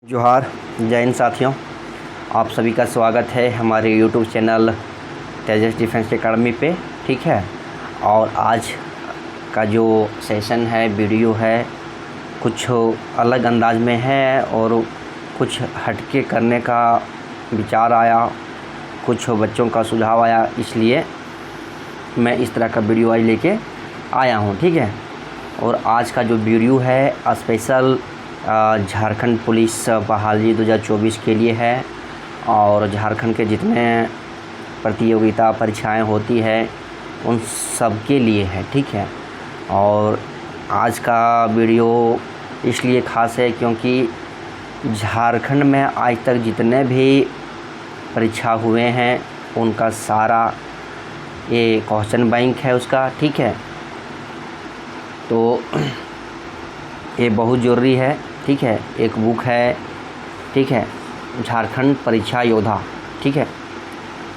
जोहार, जय हिंद साथियों। आप सभी का स्वागत है हमारे यूट्यूब चैनल तेजस डिफेंस एकेडमी पे। ठीक है, और आज का जो सेशन है, वीडियो है, कुछ अलग अंदाज में है और कुछ हटके करने का विचार आया, कुछ बच्चों का सुझाव आया, इसलिए मैं इस तरह का वीडियो आज लेके आया हूँ। ठीक है, और आज का जो वीडियो है स्पेशल झारखंड पुलिस बहाली 2024 के लिए है और झारखंड के जितने प्रतियोगिता परीक्षाएं होती है उन सब के लिए है। ठीक है, और आज का वीडियो इसलिए ख़ास है क्योंकि झारखंड में आज तक जितने भी परीक्षा हुए हैं उनका सारा ये क्वेश्चन बैंक है उसका। ठीक है, तो ये बहुत ज़रूरी है। ठीक है, एक बुक है, ठीक है, झारखंड परीक्षा योद्धा। ठीक है,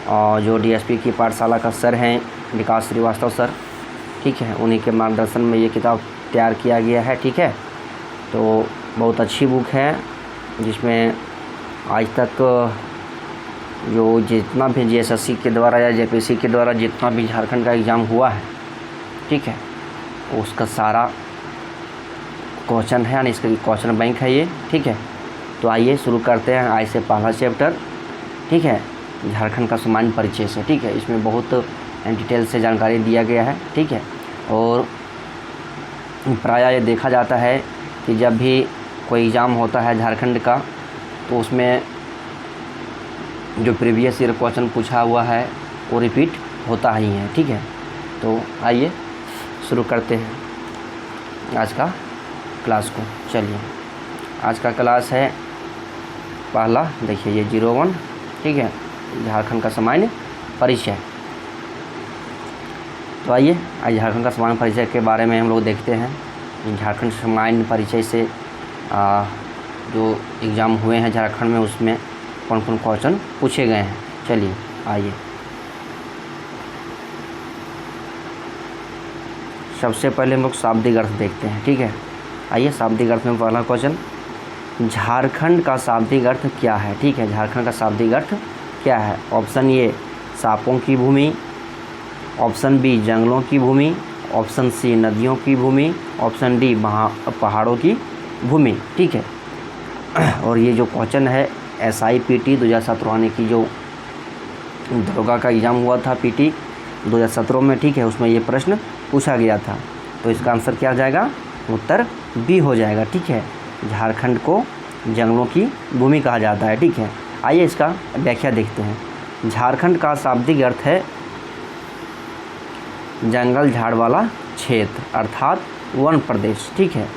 और जो डीएसपी की पाठशाला का सर हैं विकास श्रीवास्तव सर, ठीक है, उन्हीं के मार्गदर्शन में ये किताब तैयार किया गया है। ठीक है, तो बहुत अच्छी बुक है जिसमें आज तक जो जितना भी जीएसएससी के द्वारा या जेपीएससी के द्वारा जितना भी झारखंड का एग्ज़ाम हुआ है, ठीक है, उसका सारा क्वेश्चन है, यानी इसका क्वेश्चन बैंक है ये। ठीक है, तो आइए शुरू करते हैं आज से पहला चैप्टर। ठीक है, झारखंड का सामान्य परिचय से। ठीक है, इसमें बहुत डिटेल से जानकारी दिया गया है। ठीक है, और प्रायः ये देखा जाता है कि जब भी कोई एग्ज़ाम होता है झारखंड का तो उसमें जो प्रीवियस ईयर क्वेश्चन पूछा हुआ है वो रिपीट होता ही है। ठीक है, तो आइए शुरू करते हैं आज का क्लास को। चलिए, आज का क्लास है पहला, देखिए ये 01। ठीक है, झारखंड का सामान्य परिचय। तो आइए आज झारखंड का सामान्य परिचय के बारे में हम लोग देखते हैं। झारखंड सामान्य परिचय से जो एग्ज़ाम हुए हैं झारखंड में उसमें कौन कौन क्वेश्चन पूछे गए हैं। चलिए आइए, सबसे पहले हम लोग शाब्दिक अर्थ देखते हैं। ठीक है, आइए शाब्दिक अर्थ में पहला क्वेश्चन, झारखंड का शाब्दिक अर्थ क्या है। ठीक है, झारखंड का शाब्दिक अर्थ क्या है। ऑप्शन ए सांपों की भूमि, ऑप्शन बी जंगलों की भूमि, ऑप्शन सी नदियों की भूमि, ऑप्शन डी पहाड़ों की भूमि। ठीक है, और ये जो क्वेश्चन है SIPT 2017 यानी कि जो दरोगा का एग्ज़ाम हुआ था PT 2017 में, ठीक है, उसमें ये प्रश्न पूछा गया था। तो इसका आंसर क्या आ जाएगा, उत्तर बी हो जाएगा। ठीक है, झारखंड को जंगलों की भूमि कहा जाता है। ठीक है, आइए इसका व्याख्या देखते हैं। झारखंड का शाब्दिक अर्थ है जंगल झाड़ वाला क्षेत्र अर्थात वन प्रदेश। ठीक है,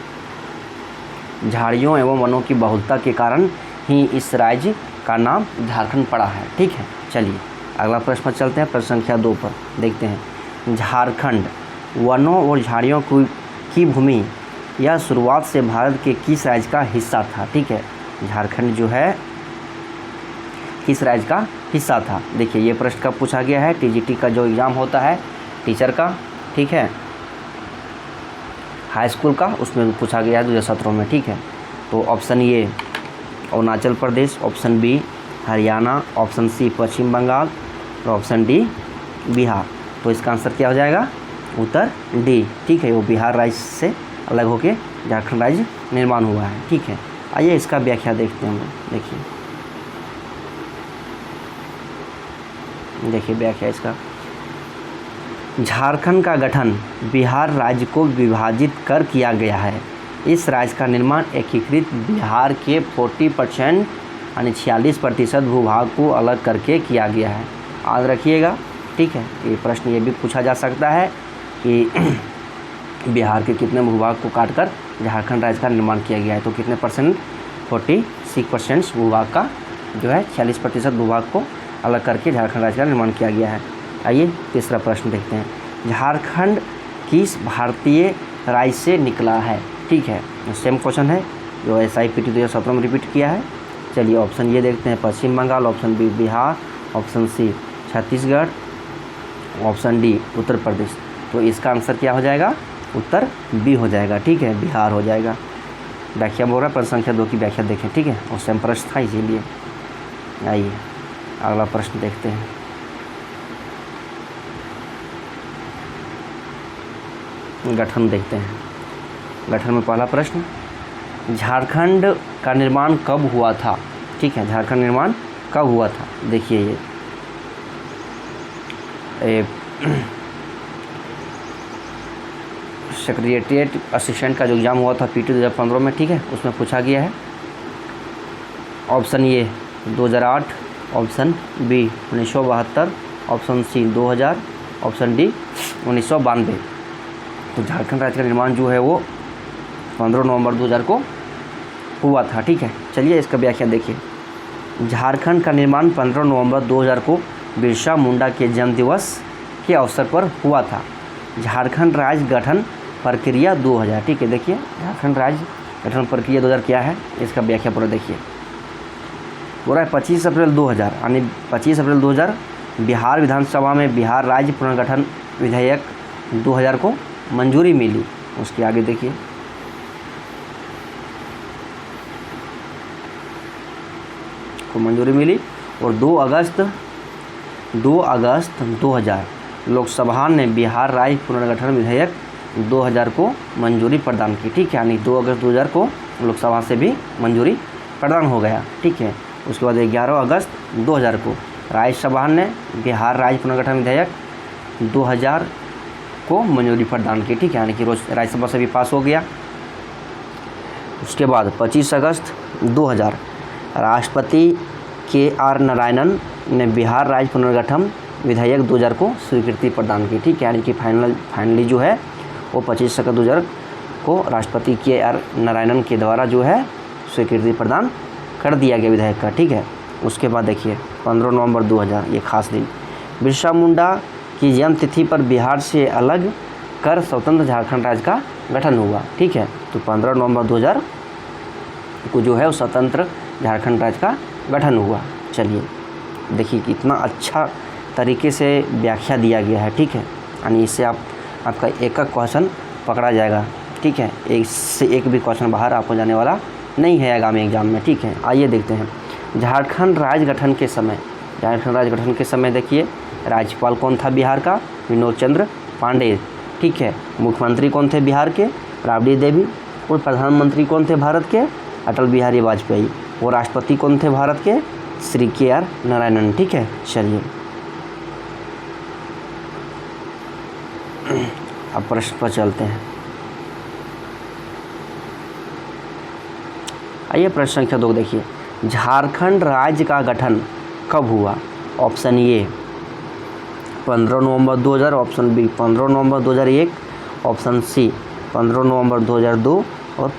झाड़ियों एवं वनों की बहुलता के कारण ही इस राज्य का नाम झारखंड पड़ा है। ठीक है, चलिए अगला प्रश्न पर चलते हैं। प्रश्न संख्या 2 पर देखते हैं। झारखंड वनों और झाड़ियों की भूमि यह शुरुआत से भारत के किस राज्य का हिस्सा था। ठीक है, झारखंड जो है किस राज्य का हिस्सा था। देखिए ये प्रश्न कब पूछा गया है, TGT का जो एग्ज़ाम होता है टीचर का, ठीक है, हाई स्कूल का, उसमें पूछा गया है 2017 में। ठीक है, तो option A Arunachal Pradesh, option B Haryana, option C Paschim Bengal और ऑप्शन डी बिहार। तो इसका आंसर क्या हो जाएगा, उत्तर डी। ठीक है, वो बिहार राज्य से अलग होके झारखंड राज्य निर्माण हुआ है। ठीक है, आइए इसका व्याख्या देखते हैं हम लोग। देखिए व्याख्या इसका, झारखंड का गठन बिहार राज्य को विभाजित कर किया गया है। इस राज्य का निर्माण एकीकृत बिहार के 40% यानी 46% भूभाग को अलग करके किया गया है। याद रखिएगा। ठीक है, ये प्रश्न ये भी पूछा जा सकता है कि बिहार के कितने भूभाग को काटकर झारखंड राज्य का निर्माण किया गया है। तो कितने परसेंट, 46% भूभाग का जो है 46% भूभाग को अलग करके झारखंड राज्य का निर्माण किया गया है। आइए तीसरा प्रश्न देखते हैं। झारखंड किस भारतीय राज्य से निकला है। ठीक है, सेम क्वेश्चन है जो SIPT 2017 में रिपीट किया है। चलिए ऑप्शन ये देखते हैं, Paschim Bengal, option B Bihar, option C Chhattisgarh, option D Uttar Pradesh. तो इसका आंसर क्या हो जाएगा, उत्तर बी हो जाएगा। ठीक है, बिहार हो जाएगा। व्याख्या बोल रहा है, प्रश्न संख्या 2 की व्याख्या देखें, ठीक है। और सेम प्रश्न था इसीलिए। आइए अगला प्रश्न देखते हैं। गठन देखते हैं। गठन में पहला प्रश्न, झारखंड का निर्माण कब हुआ था, ठीक है। झारखंड निर्माण कब हुआ था, देखिए ये सेक्रेटेरिएट असिस्टेंट का जो एग्ज़ाम हुआ था PT 2015 में, ठीक है, उसमें पूछा गया है। Option A 2008, option B 1972, option C 2000, option D 1992। तो झारखंड राज्य का निर्माण जो है वो 15 नवंबर 2000 को हुआ था, ठीक है। चलिए इसका व्याख्या देखिए। झारखंड का निर्माण 15 नवंबर 2000 को बिरसा मुंडा के जन्म दिवस के अवसर पर हुआ था। झारखंड राज्य गठन प्रक्रिया 2000, ठीक है। देखिए झारखंड राज्य गठन प्रक्रिया 2000 क्या है, इसका व्याख्या पूरा देखिए। पूरा है 25 अप्रैल 2000, यानी 25 अप्रैल 2000 बिहार विधानसभा में बिहार राज्य पुनर्गठन विधेयक 2000 को मंजूरी मिली। उसके आगे देखिए, को मंजूरी मिली और 2 अगस्त 2000 लोकसभा ने बिहार राज्य पुनर्गठन विधेयक 2000 को मंजूरी प्रदान की, ठीक है। यानी 2 अगस्त 2000 को लोकसभा से भी मंजूरी प्रदान हो गया, ठीक है। उसके बाद 11 अगस्त 2000 को राज्यसभा ने बिहार राज्य पुनर्गठन विधेयक 2000 को मंजूरी प्रदान की, ठीक है। यानी कि रोज राज्यसभा से भी पास हो गया। उसके बाद 25 अगस्त 2000 राष्ट्रपति KR नारायणन ने बिहार राज्य पुनर्गठन विधेयक 2000 को स्वीकृति प्रदान की, ठीक है। यानी कि फाइनली जो है वो 25 अगस्त 2000 को राष्ट्रपति KR नारायणन के द्वारा जो है स्वीकृति प्रदान कर दिया गया विधेयक का, ठीक है। उसके बाद देखिए 15 नवंबर 2000, ये खास दिन, बिरसा मुंडा की जन्म तिथि पर बिहार से अलग कर स्वतंत्र झारखंड राज्य का गठन हुआ, ठीक है। तो 15 नवंबर 2000 को जो है वो स्वतंत्र झारखंड राज्य का गठन हुआ। चलिए देखिए कितना अच्छा तरीके से व्याख्या दिया गया है, ठीक है। यानी इससे आपका एक क्वेश्चन पकड़ा जाएगा, ठीक है। एक से एक भी क्वेश्चन बाहर आपको जाने वाला नहीं है आगामी एग्जाम में, ठीक है। आइए देखते हैं झारखंड राज्य गठन के समय। झारखंड राज्य गठन के समय देखिए राज्यपाल कौन था बिहार का, विनोद चंद्र पांडे, ठीक है। मुख्यमंत्री कौन थे बिहार के, राबड़ी देवी। और प्रधानमंत्री कौन थे भारत के, अटल बिहारी वाजपेयी। और राष्ट्रपति कौन थे भारत के, श्री KR नारायणन, ठीक है। चलिए अब प्रश्न पर चलते हैं। आइए प्रश्न संख्या 2 देखिए। झारखंड राज्य का गठन कब हुआ, ऑप्शन ए 15 नवंबर 2000, ऑप्शन बी 15 नवंबर 2001, ऑप्शन सी 15 नवंबर 2002 और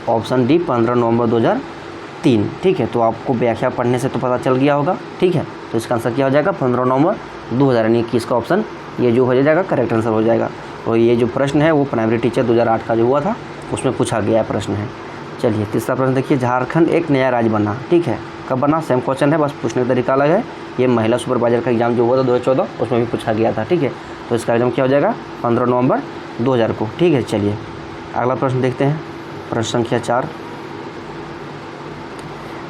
ऑप्शन डी 15 नवंबर 2003, ठीक है। तो आपको व्याख्या पढ़ने से तो पता चल गया होगा, ठीक है। तो इसका आंसर क्या हो जाएगा, 15 नवंबर 2000, यानी कि इसका ऑप्शन ये जो हो जाएगा करेक्ट आंसर हो जाएगा। और ये जो प्रश्न है वो प्राइमरी टीचर 2008 का जो हुआ था उसमें पूछा गया प्रश्न है। चलिए तीसरा प्रश्न देखिए। झारखंड एक नया राज्य बना, ठीक है। कब बना, सेम क्वेश्चन है, बस पूछने का तरीका अलग है। ये महिला सुपरवाइजर का एग्जाम जो हुआ था 2014 उसमें भी पूछा गया था, ठीक है। तो इसका एग्जाम क्या हो जाएगा, 15 नवंबर 2000 को, ठीक है। चलिए अगला प्रश्न देखते हैं, प्रश्न संख्या 4।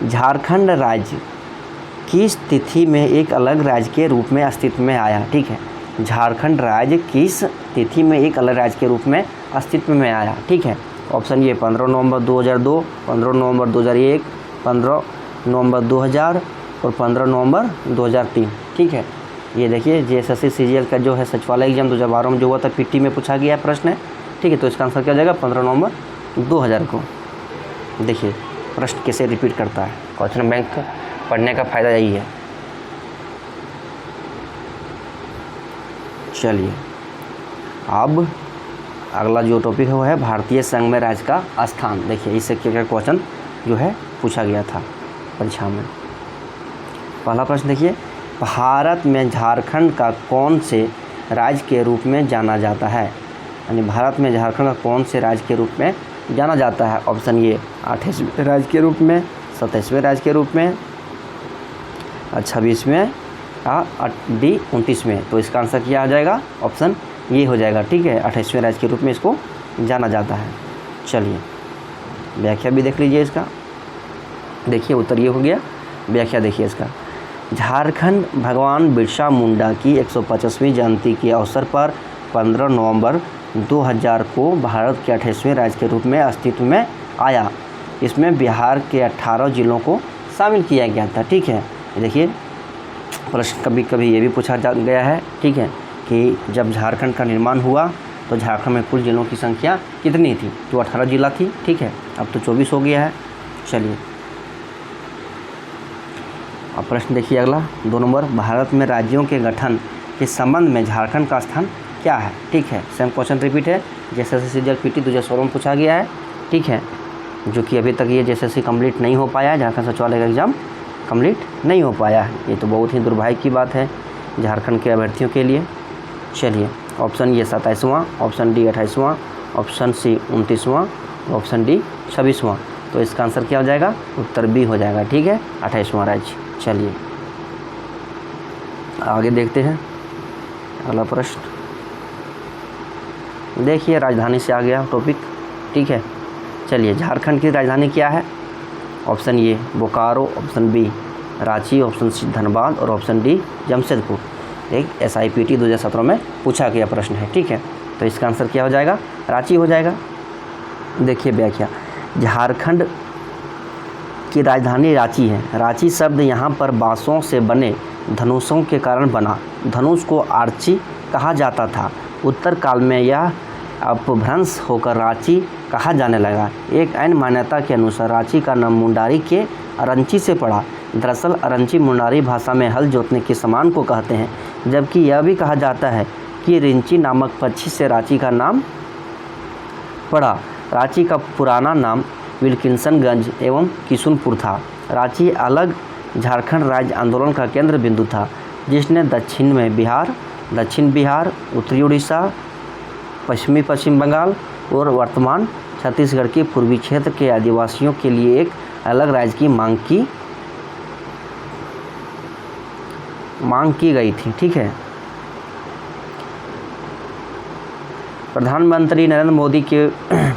झारखंड राज्य किस तिथि में एक अलग राज्य के रूप में अस्तित्व में आया, ठीक है। झारखंड राज्य किस तिथि में एक अलग राज्य के रूप में अस्तित्व में आया, ठीक है। ऑप्शन ये 15 नवंबर 2002, 15 नवंबर 2001, 15 नवंबर 2000 और 15 नवंबर 2003, ठीक है। ये देखिए JSSC CGL का जो है सचिवालय एग्जाम 2012 में जो हुआ था PT में पूछा गया प्रश्न है, ठीक है। तो इसका आंसर क्या हो जाएगा, 15 नवंबर 2000 को। देखिए प्रश्न कैसे रिपीट करता है, क्वेश्चन बैंक पढ़ने का फ़ायदा यही है। चलिए अब अगला जो टॉपिक है वो है भारतीय संघ में राज्य का स्थान। देखिए इससे क्या क्वेश्चन जो है पूछा गया था परीक्षा में। पहला प्रश्न देखिए, भारत में झारखंड का कौन से राज्य के रूप में जाना जाता है, यानी भारत में झारखंड का कौन से राज्य के रूप में जाना जाता है। ऑप्शन ये 28वें राज्य के रूप में, 27वें राज्य के रूप में, 26वें या डी 29वें। तो इसका आंसर क्या आ जाएगा, ऑप्शन ये हो जाएगा, ठीक है। 28वें राज्य के रूप में इसको जाना जाता है। चलिए व्याख्या भी देख लीजिए इसका। देखिए उत्तर ये हो गया, व्याख्या देखिए इसका। झारखंड भगवान बिरसा मुंडा की 150वीं जयंती के अवसर पर 15 नवंबर 2000 को भारत के 28वें राज्य के रूप में अस्तित्व में आया। इसमें बिहार के 18 जिलों को शामिल किया गया था। ठीक है, देखिए प्रश्न कभी कभी ये भी पूछा गया है, ठीक है, कि जब झारखंड का निर्माण हुआ तो झारखंड में कुल जिलों की संख्या कितनी थी? तो 18 जिला थी। ठीक है, अब तो 24 हो गया है। चलिए अब प्रश्न देखिए अगला 2 नंबर, भारत में राज्यों के गठन के संबंध में झारखंड का स्थान क्या है? ठीक है, सेम क्वेश्चन रिपीट है जैसे CGL-PT 2016 में पूछा गया है। ठीक है, जो कि अभी तक ये JSSC कंप्लीट नहीं हो पाया है, झारखंड सचिवालय का एग्ज़ाम कंप्लीट नहीं हो पाया है। ये तो बहुत ही दुर्भाग्य की बात है झारखंड के अभ्यर्थियों के लिए। चलिए ऑप्शन ये 27वां, ऑप्शन डी 28वां, ऑप्शन सी 29वां, ऑप्शन डी 26वां। तो इसका आंसर क्या हो जाएगा? उत्तर बी हो जाएगा। ठीक है, 28वां राज्य। चलिए आगे देखते हैं अगला प्रश्न। देखिए राजधानी से आ गया टॉपिक। ठीक है, चलिए झारखंड की राजधानी क्या है? Option A Bokaro, option B Ranchi, option C Dhanbad और ऑप्शन डी जमशेदपुर। एक SIPT 2017 में पूछा गया प्रश्न है। ठीक है, तो इसका आंसर क्या हो जाएगा? रांची हो जाएगा। देखिए व्याख्या, झारखंड की राजधानी रांची है। रांची शब्द यहाँ पर बाँसों से बने धनुषों के कारण बना। धनुष को आर्ची कहा जाता था। उत्तर काल में यह अपभ्रंश होकर रांची कहा जाने लगा। एक अन्य मान्यता के अनुसार रांची का नाम मुंडारी के अरंची से पड़ा। दरअसल अरंची मुंडारी भाषा में हल जोतने के समान को कहते हैं, जबकि यह भी कहा जाता है कि रिंची नामक पक्षी से रांची का नाम पड़ा। रांची का पुराना नाम विल्किंसनगंज एवं किशुनपुर था। रांची अलग झारखंड राज्य आंदोलन का केंद्र बिंदु था, जिसने दक्षिण में बिहार, दक्षिण बिहार, उत्तरी उड़ीसा, पश्चिमी पश्चिम बंगाल और वर्तमान छत्तीसगढ़ के पूर्वी क्षेत्र के आदिवासियों के लिए एक अलग राज्य की मांग की गई थी। ठीक है, प्रधानमंत्री नरेंद्र मोदी के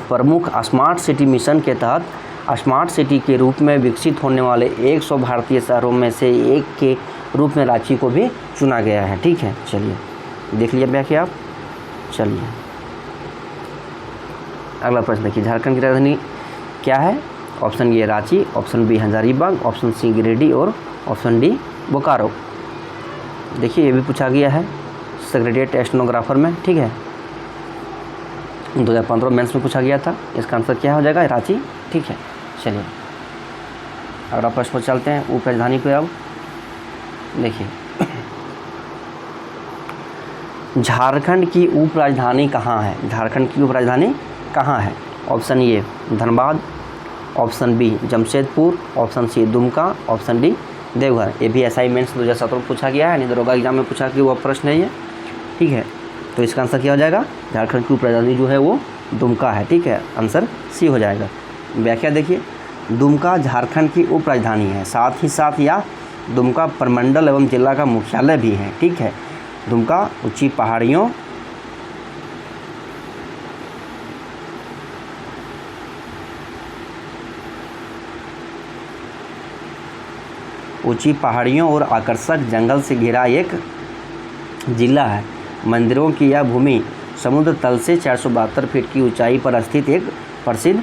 प्रमुख स्मार्ट सिटी मिशन के तहत स्मार्ट सिटी के रूप में विकसित होने वाले 100 भारतीय शहरों में से एक के रूप में रांची को भी चुना गया है। ठीक है, चलिए देख लिया व्याख्या आप। चलिए अगला प्रश्न देखिए, झारखंड की राजधानी क्या है? Option A Ranchi, option B Hazaribagh, option C Giridih और ऑप्शन डी बोकारो। देखिए ये भी पूछा गया है सेक्रेटरीट स्टेनोग्राफर में। ठीक है, 2015 मेंस में पूछा गया था। इसका आंसर क्या हो जाएगा? रांची। ठीक है, चलिए अगला प्रश्न पर चलते हैं उप राजधानी पे। अब देखिए झारखंड की उप राजधानी कहाँ है? झारखंड की उप राजधानी कहाँ है? Option A Dhanbad, option B Jamshedpur, option C Dumka, option D Deoghar. ये भी असाइनमेंट्स 2017 में पूछा गया है, यानी दरोगा एग्जाम में पूछा कि वो प्रश्न है ये। ठीक है, तो इसका आंसर क्या हो जाएगा? झारखंड की उप राजधानी जो है वो दुमका है। ठीक है, आंसर सी हो जाएगा। व्याख्या देखिए, दुमका झारखंड की उप राजधानी है, साथ ही साथ यह दुमका प्रमंडल एवं जिला का मुख्यालय भी है। ठीक है, दुमका ऊंची पहाड़ियों और आकर्षक जंगल से घिरा एक जिला है। मंदिरों की यह भूमि समुद्र तल से 472 फीट की ऊंचाई पर स्थित एक प्रसिद्ध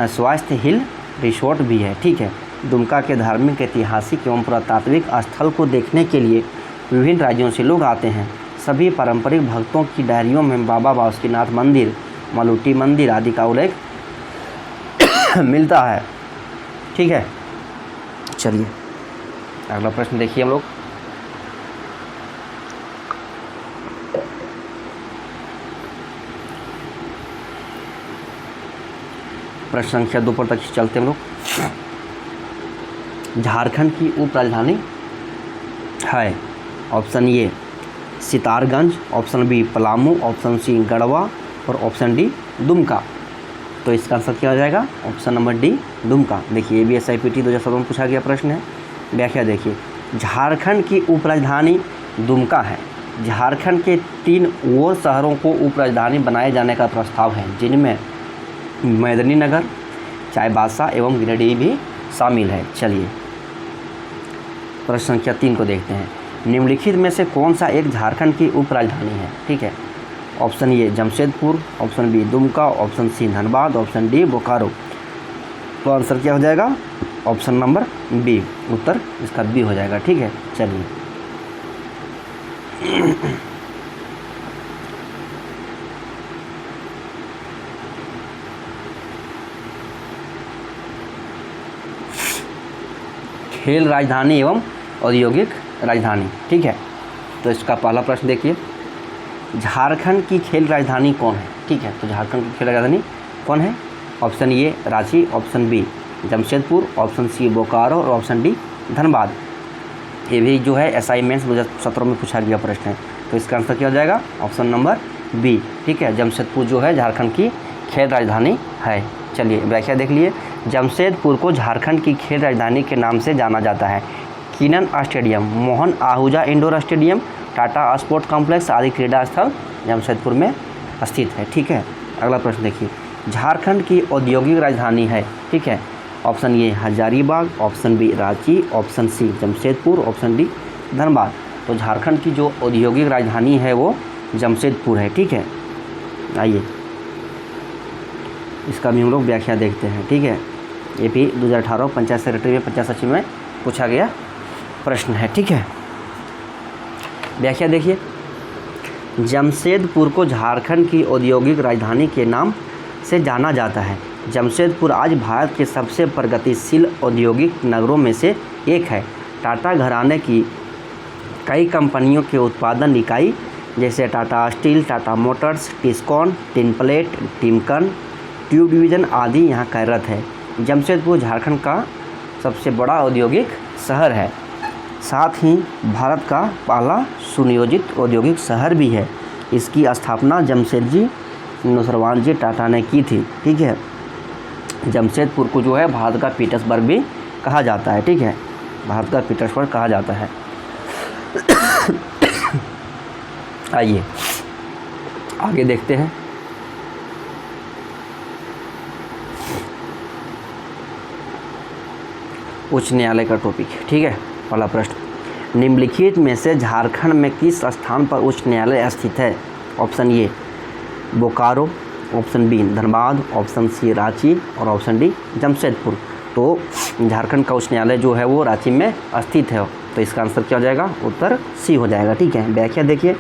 स्वास्थ्य हिल रिसोर्ट भी है। ठीक है, दुमका के धार्मिक, ऐतिहासिक एवं पुरातात्विक स्थल को देखने के लिए विभिन्न राज्यों से लोग आते हैं। सभी पारंपरिक भक्तों की डायरियों में बाबा बासुकीनाथ मंदिर, मलुटी मंदिर आदि का उल्लेख मिलता है। ठीक है, चलिए अगला प्रश्न देखिए हम लोग। प्रश्न संख्या 2 पर तक चलते हम लोग। झारखंड की उप राजधानी है। Option A Sitarganj, option B Palamu, option C Garhwa और ऑप्शन डी दुमका। तो इसका आंसर क्या हो जाएगा? Option number D Dumka. देखिए ये भी SIPT 2017 में पूछा गया प्रश्न है। व्याख्या देखिए, झारखंड की उप राजधानी दुमका है। झारखंड के 3 और शहरों को उप राजधानी बनाए जाने का प्रस्ताव है, जिनमें मेदिनीनगर, चाईबासा एवं गिरिडीह भी शामिल है। चलिए प्रश्न संख्या 3 को देखते हैं। निम्नलिखित में से कौन सा एक झारखंड की उप राजधानी है? ठीक है, option A Jamshedpur, option B Dumka, option C Dhanbad, option D Bokaro. तो आंसर क्या हो जाएगा? ऑप्शन नंबर बी, उत्तर इसका बी हो जाएगा। ठीक है, चलिए खेल राजधानी एवं औद्योगिक राजधानी। ठीक है, तो इसका पहला प्रश्न देखिए, झारखंड की खेल राजधानी कौन है? ठीक है, तो झारखंड की खेल राजधानी कौन है? Option A Ranchi, option B Jamshedpur, option C Bokaro और ऑप्शन डी धनबाद। ये भी जो है असाइनमेंट्स 2017 में पूछा गया प्रश्न है। तो इसका आंसर क्या हो जाएगा? Option number B. ठीक है, जमशेदपुर जो है झारखंड की खेल राजधानी है। चलिए व्याख्या देख लिए। जमशेदपुर को झारखंड की खेल राजधानी के नाम से जाना जाता है। किनन stadium, Mohan Ahuja indoor stadium, Tata sports complex आदि क्रीड़ा स्थल जमशेदपुर में स्थित है। ठीक है, अगला प्रश्न देखिए, झारखंड की औद्योगिक राजधानी है। ठीक है, option A Hazaribagh, option B Ranchi, option C Jamshedpur, option D Dhanbad. तो झारखंड की जो औद्योगिक राजधानी है वो जमशेदपुर है। ठीक है, आइए इसका भी हम लोग व्याख्या देखते हैं। ठीक है, ये भी 2018 पंचायत सेक्रेटरी में पंचायत सचिव में पूछा गया प्रश्न है। ठीक है, व्याख्या देखिए, जमशेदपुर को झारखंड की औद्योगिक राजधानी के नाम से जाना जाता है। जमशेदपुर आज भारत के सबसे प्रगतिशील औद्योगिक नगरों में से एक है। टाटा घराने की कई कंपनियों के उत्पादन इकाई जैसे Tata steel, Tata Motors, Tiscon, tinplate, Timken, tube division आदि यहाँ कार्यरत है। जमशेदपुर झारखंड का सबसे बड़ा औद्योगिक शहर है, साथ ही भारत का पहला सुनियोजित औद्योगिक शहर भी है। इसकी स्थापना जमशेदजी नौसरवान जी टाटा ने की थी। ठीक है, जमशेदपुर को जो है भारत का पीटर्सबर्ग भी कहा जाता है। ठीक है, भारत का पीटर्सबर्ग कहा जाता है। आइए आगे देखते हैं। उच्च न्यायालय का टॉपिक। ठीक है, पहला प्रश्न, निम्नलिखित में से झारखंड में किस स्थान पर उच्च न्यायालय स्थित है? Option A Bokaro, option B Dhanbad, option C Ranchi और ऑप्शन डी जमशेदपुर। तो झारखंड का उच्च न्यायालय जो है वो रांची में स्थित है। तो इसका आंसर क्या हो जाएगा? उत्तर सी हो जाएगा। ठीक है, व्याख्या देखिए,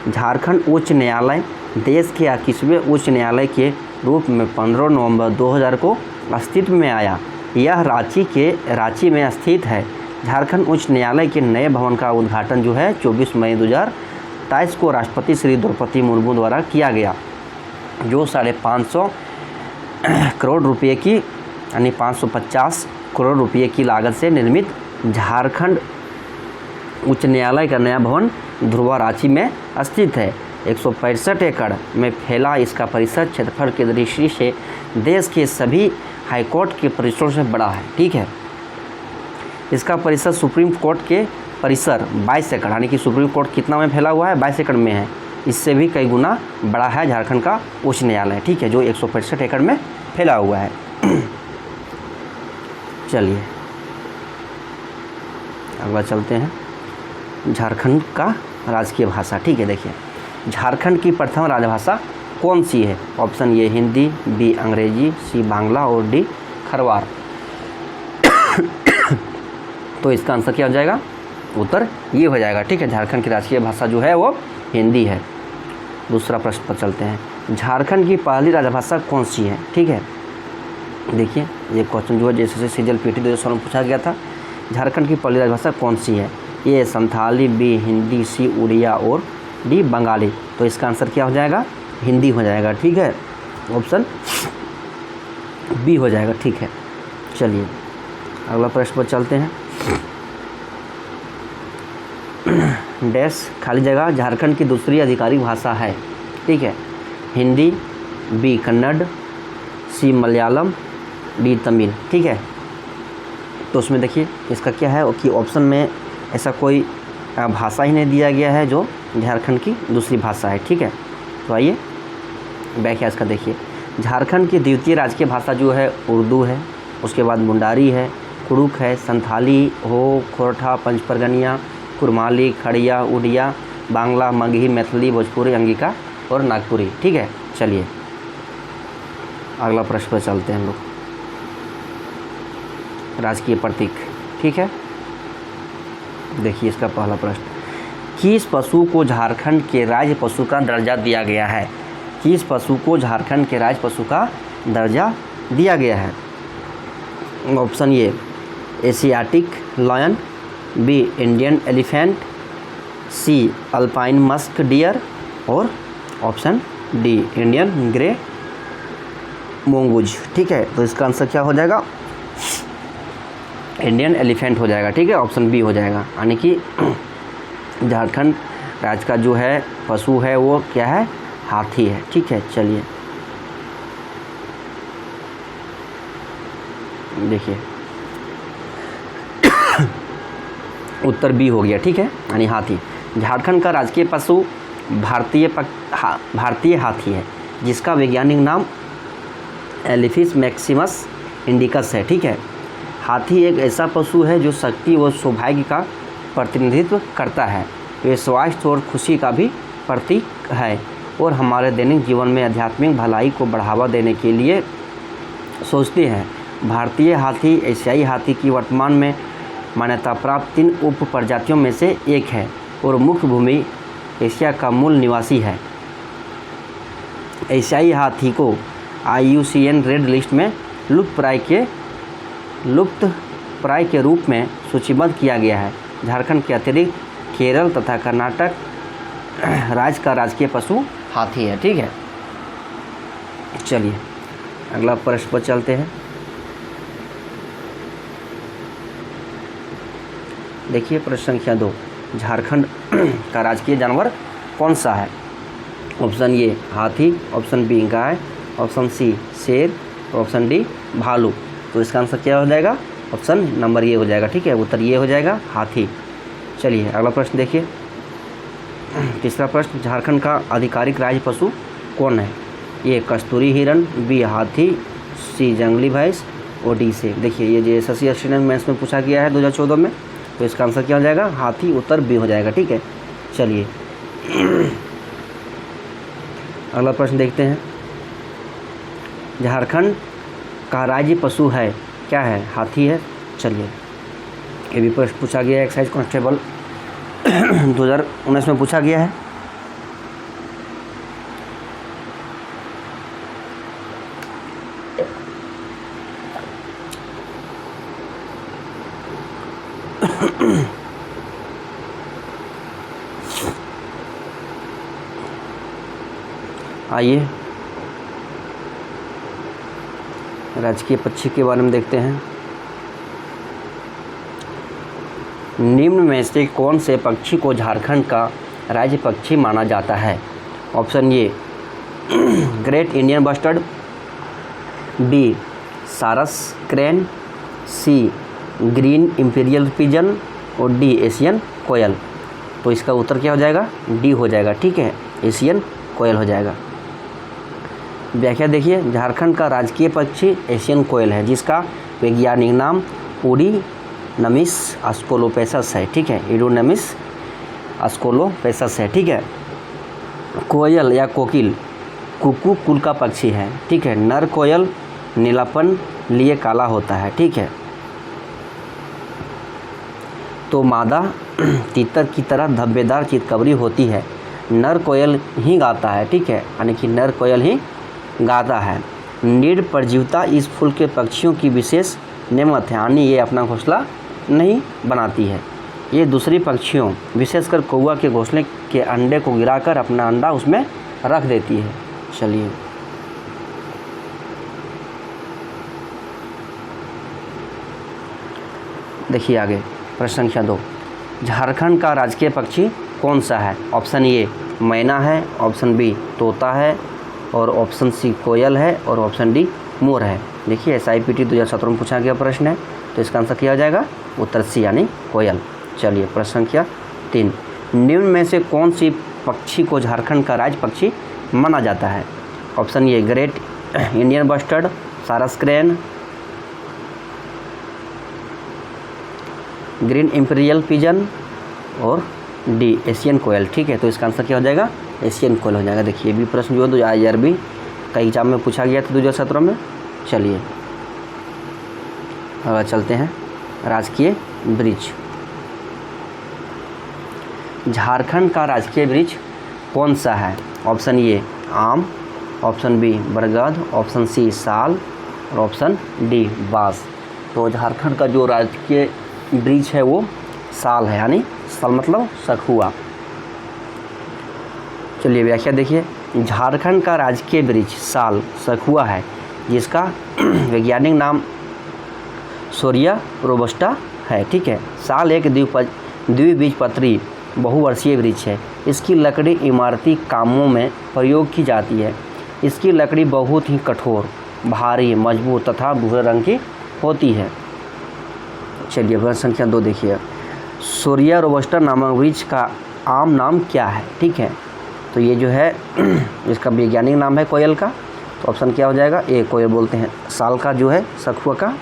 झारखंड उच्च न्यायालय देश के 21वें उच्च न्यायालय के रूप में 15 नवंबर 2000 को अस्तित्व में आया। यह रांची में स्थित है। झारखंड उच्च न्यायालय के नए भवन का उद्घाटन जो है 24 मई 2023 को राष्ट्रपति श्री द्रौपदी मुर्मू द्वारा किया गया, जो 550 करोड़ रुपये की यानी 550 करोड़ रुपये की लागत से निर्मित झारखंड उच्च न्यायालय का नया भवन ध्रुवा रांची में स्थित है। 165 एकड़ में फैला इसका परिसर क्षेत्रफल की दृष्टि से देश के सभी हाईकोर्ट के परिसरों से बड़ा है। ठीक है, इसका परिसर सुप्रीम कोर्ट के परिसर 22 एकड़ यानी कि सुप्रीम कोर्ट कितना में फैला हुआ है? 22 एकड़ में है। इससे भी कई गुना बड़ा है झारखंड का उच्च न्यायालय। ठीक है, जो 165 एकड़ में फैला हुआ है। चलिए अगला चलते हैं, झारखंड का राजकीय भाषा। ठीक है, देखिए झारखंड की प्रथम राजभाषा कौन सी है? ऑप्शन ए हिंदी, बी अंग्रेजी, सी बांग्ला और डी खरवार। तो इसका आंसर क्या हो जाएगा? उत्तर ये हो जाएगा। ठीक है, झारखंड की राजकीय भाषा जो है वो हिंदी है। दूसरा प्रश्न पर चलते हैं, झारखंड की पहली राजभाषा कौन सी है? ठीक है, देखिए ये क्वेश्चन जो है जैसे सीजल पीटी 2016 में पूछा गया था। झारखंड की पहली राजभाषा कौन सी है? ए संथाली, बी हिंदी, सी उड़िया और डी बंगाली। तो इसका आंसर क्या हो जाएगा? हिंदी हो जाएगा। ठीक है, ऑप्शन बी हो जाएगा। ठीक है, चलिए अगला प्रश्न पर चलते हैं। डैश खाली जगह झारखंड की दूसरी आधिकारिक भाषा है। ठीक है, हिंदी, बी कन्नड़, सी मलयालम, डी तमिल। ठीक है, तो उसमें देखिए इसका क्या है कि ऑप्शन में ऐसा कोई भाषा ही नहीं दिया गया है जो झारखंड की दूसरी भाषा है। ठीक है, तो आइए व्याख्या इसका देखिए, झारखंड की द्वितीय राजकीय भाषा जो है उर्दू है, उसके बाद मुंडारी है, कुड़ुक है, संथाली हो, खोरठा, पंचपरगनिया, कुरमाली, खड़िया, उड़िया, बांग्ला, मगही, मैथिली, भोजपुरी, अंगिका और नागपुरी। ठीक है, चलिए अगला प्रश्न पर चलते हैं हम लोग। राजकीय प्रतीक, ठीक है, देखिए इसका पहला प्रश्न, किस पशु को झारखंड के राज्य पशु का दर्जा दिया गया है? किस पशु को झारखंड के राज्य पशु का दर्जा दिया गया है? Option A Asiatic lion, B Indian elephant, C alpine musk deer और option D Indian grey mongoose. ठीक है, तो इसका आंसर क्या हो जाएगा? इंडियन एलिफेंट हो जाएगा। ठीक है, ऑप्शन बी हो जाएगा, यानी कि झारखंड राज्य का जो है पशु है वो क्या है? हाथी है। ठीक है, चलिए देखिए उत्तर बी हो गया। ठीक है, यानी हाथी। झारखंड का राजकीय पशु भारतीय हाथी है, जिसका वैज्ञानिक नाम एलिफिस मैक्सिमस इंडिकस है। ठीक है, हाथी एक ऐसा पशु है जो शक्ति व सौभाग्य का प्रतिनिधित्व करता है। वे स्वास्थ्य और खुशी का भी प्रतीक है और हमारे दैनिक जीवन में आध्यात्मिक भलाई को बढ़ावा देने के लिए सोचते हैं। भारतीय हाथी एशियाई हाथी की वर्तमान में मान्यता प्राप्त 3 उप प्रजातियों में से एक है और मुख्य भूमि एशिया का मूल निवासी है। एशियाई हाथी को IUCN रेड लिस्ट में लुप्तप्राय के रूप में सूचीबद्ध किया गया है। झारखंड के अतिरिक्त केरल तथा कर्नाटक राज्य का राजकीय पशु हाथी है। ठीक है, चलिए अगला प्रश्न पर चलते हैं। देखिए प्रश्न संख्या 2, झारखंड का राजकीय जानवर कौन सा है? ऑप्शन ए हाथी, ऑप्शन बी गाय, ऑप्शन सी शेर, ऑप्शन डी भालू। तो इसका आंसर क्या हो जाएगा? ऑप्शन नंबर ए हो जाएगा। ठीक है, उत्तर ये हो जाएगा, हाथी। चलिए अगला प्रश्न देखिए। तीसरा प्रश्न, झारखंड का आधिकारिक राज्य पशु कौन है? ए कस्तूरी हिरण, बी हाथी, सी जंगली भैंस और डी से। देखिए ये जो SSC एस्पिरेंट मेंस में पूछा गया है 2014 में, तो इसका आंसर क्या हो जाएगा? हाथी। उत्तर बी हो जाएगा। ठीक है, चलिए अगला प्रश्न देखते हैं। झारखंड का राज्य पशु है, क्या है? हाथी है। चलिए ये भी प्रश्न पूछा गया है, एक्साइज कांस्टेबल 2019 में पूछा गया है। आइए राजकीय पक्षी के बारे में देखते हैं। निम्न में से कौन से पक्षी को झारखंड का राज्य पक्षी माना जाता है? Option A great Indian bustard, B sarus crane, C green imperial pigeon और डी एशियन कोयल। तो इसका उत्तर क्या हो जाएगा? डी हो जाएगा। ठीक है, एशियन कोयल हो जाएगा। व्याख्या देखिए, झारखंड का राजकीय पक्षी एशियन कोयल है, जिसका वैज्ञानिक नाम यूडोनमिस अस्कोलोपेसस है। ठीक है, यूडोनमिस अस्कोलोपेसस है। ठीक है, कोयल या कोकिल कुकू कुल का पक्षी है। ठीक है, नर कोयल नीलापन लिए काला होता है। ठीक है, तो मादा तीतर की तरह धब्बेदार चितकबरी होती है। नर कोयल ही गाता है। ठीक है, यानी कि नर कोयल ही गाता है। नीड परजीवता इस फूल के पक्षियों की विशेष नेमत है, यानी ये अपना घोंसला नहीं बनाती है। ये दूसरी पक्षियों विशेषकर कौवा के घोंसले के अंडे को गिराकर अपना अंडा उसमें रख देती है। चलिए देखिए आगे प्रश्न संख्या 2, झारखंड का राजकीय पक्षी कौन सा है? ऑप्शन ए मैना है, ऑप्शन बी तोता है और ऑप्शन सी कोयल है और ऑप्शन डी मोर है। देखिए SIPT 2017 में पूछा गया प्रश्न है, तो इसका आंसर क्या हो जाएगा? उत्तर सी यानी कोयल। चलिए प्रश्न संख्या 3, निम्न में से कौन सी पक्षी को झारखंड का राज्य पक्षी माना जाता है? Option A great Indian bustard, सारस क्रेन, ग्रीन इंपीरियल पिजन और डी एशियन कोयल। ठीक है, तो इसका आंसर क्या हो जाएगा? एशियन कोयल हो जाएगा। देखिए भी प्रश्न जो है 2020 का एग्जाम में पूछा गया था 2017 में। चलिए चलते हैं। राजकीय वृक्ष, झारखंड का राजकीय वृक्ष कौन सा है? ऑप्शन ए आम, ऑप्शन बी बरगद, ऑप्शन सी साल और ऑप्शन डी बांस। तो झारखंड का जो राजकीय वृक्ष है वो साल है, यानी साल मतलब सखुआ। चलिए व्याख्या देखिए। झारखंड का राजकीय वृक्ष साल सखुआ है, जिसका वैज्ञानिक नाम सोरिया रोबस्टा है। ठीक है, साल एक द्विबीजपत्री बहुवर्षीय वृक्ष है। इसकी लकड़ी इमारती कामों में प्रयोग की जाती है। इसकी लकड़ी बहुत ही कठोर, भारी, मजबूत तथा भूरे रंग की होती है। चलिए प्रश्न संख्या 2 देखिए। सोरिया रोबस्टा नामक वृक्ष का आम नाम क्या है? ठीक है, तो ये जो है इसका वैज्ञानिक नाम है कोयल का। तो ऑप्शन क्या हो जाएगा? ए कोयल बोलते हैं। साल का जो है सखुआ का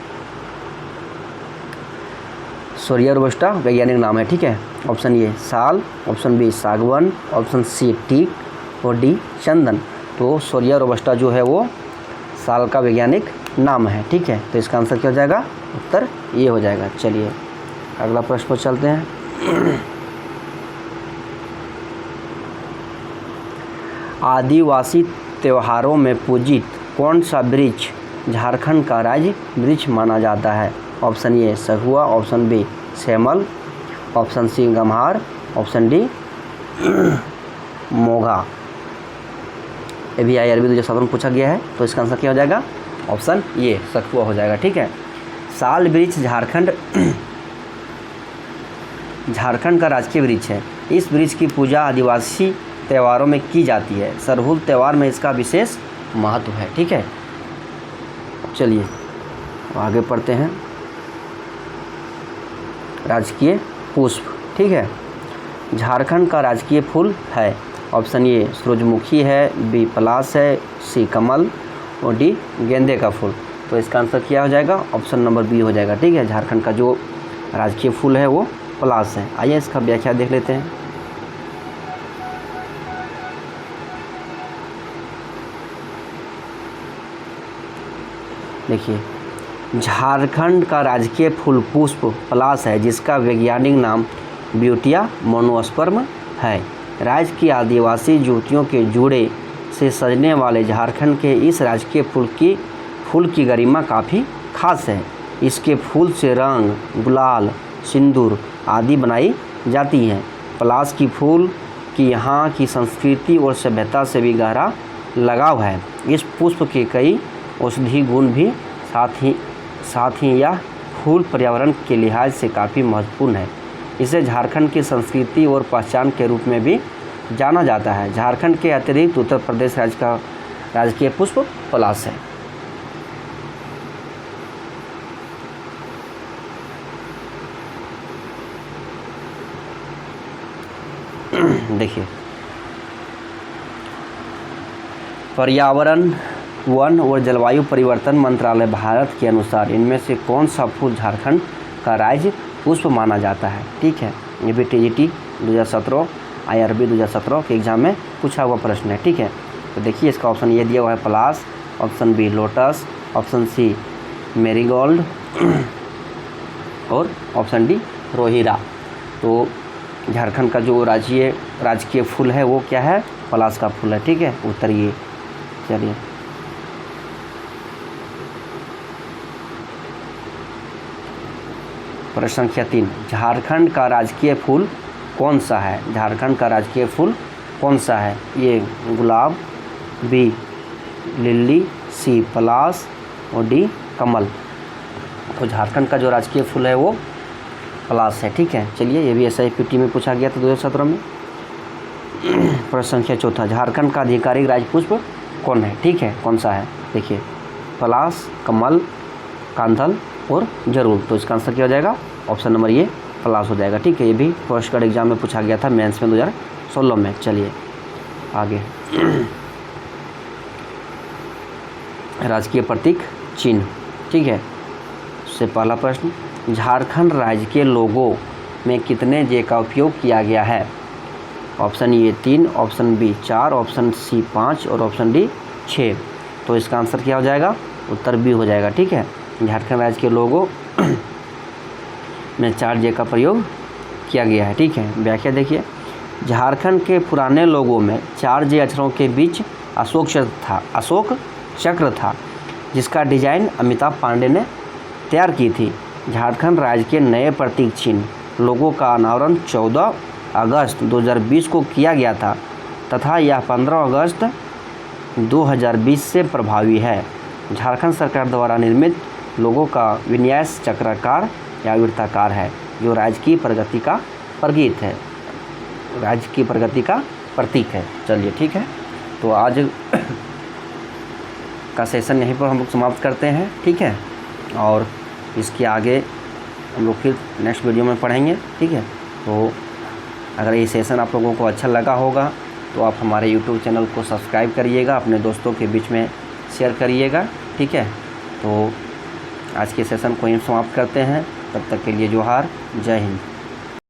सोरिया रोबस्टा वैज्ञानिक नाम है। ठीक है, ऑप्शन ए साल, ऑप्शन बी सागवन, ऑप्शन सी टीक और डी चंदन। तो सोरिया रोबस्टा जो है वो साल का वैज्ञानिक नाम है। ठीक है, तो इसका आंसर क्या हो जाएगा? उत्तर ये हो जाएगा। चलिए अगला प्रश्न पर चलते हैं। आदिवासी त्योहारों में पूजित कौन सा वृक्ष झारखंड का राज्य वृक्ष माना जाता है? ऑप्शन ए सखुआ, ऑप्शन बी सेमल, ऑप्शन सी गम्हार, ऑप्शन डी मोगा। ये भी IRB 2017 में पूछा गया है। तो इसका आंसर क्या हो जाएगा? ऑप्शन ए सखुआ हो जाएगा। ठीक है, साल वृक्ष झारखंड का राजकीय वृक्ष है। इस वृक्ष की पूजा आदिवासी त्योहारों में की जाती है। सरहुल त्यौहार में इसका विशेष महत्व है। ठीक है, चलिए आगे पढ़ते हैं। राजकीय पुष्प, ठीक है, झारखंड का राजकीय फूल है। ऑप्शन ए सूरजमुखी है, बी पलाश है, सी कमल और डी गेंदे का फूल। तो इसका आंसर क्या हो जाएगा? ऑप्शन नंबर बी हो जाएगा। ठीक है, झारखंड का जो राजकीय फूल है वो पलाश है। आइए इसका व्याख्या देख लेते हैं। देखिए, झारखंड का राजकीय फूल पुष्प पलाश है, जिसका वैज्ञानिक नाम ब्यूटिया मोनोस्पर्म है। राज्य की आदिवासी युवतियों के जोड़े से सजने वाले झारखंड के इस राजकीय फूल की गरिमा काफ़ी खास है। इसके फूल से रंग, गुलाल, सिंदूर आदि बनाई जाती हैं। पलाश की फूल की यहाँ की संस्कृति और सभ्यता से भी गहरा लगाव है। इस पुष्प के कई औषधीय गुण भी साथ ही यह फूल पर्यावरण के लिहाज से काफ़ी महत्वपूर्ण है। इसे झारखंड की संस्कृति और पहचान के रूप में भी जाना जाता है। झारखंड के अतिरिक्त उत्तर प्रदेश राज्य का राजकीय पुष्प पलाश है। देखिए, पर्यावरण, वन और जलवायु परिवर्तन मंत्रालय भारत के अनुसार इनमें से कौन सा फूल झारखंड का राज्य पुष्प माना जाता है? ठीक है, ये भी TGT 2017 IRB 2017 के एग्ज़ाम में पूछा हुआ प्रश्न है। ठीक है, तो देखिए इसका ऑप्शन ये दिया हुआ है पलाश, option B lotus, option C marigold और ऑप्शन डी रोहिरा। तो झारखंड का जो राजकीय फूल है वो क्या है? पलाश का फूल है। ठीक है, उत्तर ये। चलिए प्रश्न संख्या 3, झारखंड का राजकीय फूल कौन सा है? झारखंड का राजकीय फूल कौन सा है? ये गुलाब, बी लिली, सी पलाश और डी कमल। तो झारखंड का जो राजकीय फूल है वो पलाश है। ठीक है, चलिए ये भी SIPT में पूछा गया था 2017 में। प्रश्न संख्या 4, झारखंड का आधिकारिक राज्य पुष्प कौन है? ठीक है, कौन सा है? देखिए पलाश, कमल, कांधल और जरूर। तो इसका आंसर क्या हो जाएगा? ऑप्शन नंबर ये पलाश हो जाएगा। ठीक है, ये भी फर्स्ट ग्रेड एग्जाम में पूछा गया था मेंस में 2016 में। चलिए आगे। राजकीय प्रतीक चिन्ह। ठीक है, उससे पहला प्रश्न, झारखंड राज्य के लोगों में कितने जे का उपयोग किया गया है? Option A 3, option B 4, option C 5 और ऑप्शन डी 6। तो इसका आंसर क्या हो जाएगा? उत्तर बी हो जाएगा। ठीक है, झारखंड राज्य के लोगों में 4 जे का प्रयोग किया गया है। ठीक है, व्याख्या देखिए, झारखंड के पुराने लोगों में 4 जे अक्षरों के बीच अशोक चक्र था जिसका डिजाइन अमिताभ पांडे ने तैयार की थी। झारखंड राज्य के नए प्रतीक चिन्ह लोगों का अनावरण 14 अगस्त 2020 को किया गया था तथा यह 15 अगस्त 2020 से प्रभावी है। झारखंड सरकार द्वारा निर्मित लोगों का विन्यास चक्राकार या वृत्ताकार है जो राज्य की प्रगति का प्रतीक है। चलिए ठीक है, तो आज का सेशन यहीं पर हम लोग समाप्त करते हैं। ठीक है, और इसके आगे हम लोग फिर नेक्स्ट वीडियो में पढ़ेंगे। ठीक है, तो अगर ये सेशन आप लोगों को अच्छा लगा होगा तो आप हमारे यूट्यूब चैनल को सब्सक्राइब करिएगा, अपने दोस्तों के बीच में शेयर करिएगा। ठीक है, तो आज के सेशन को यहीं समाप्त करते हैं। तब तक के लिए जोहार, जय हिंद।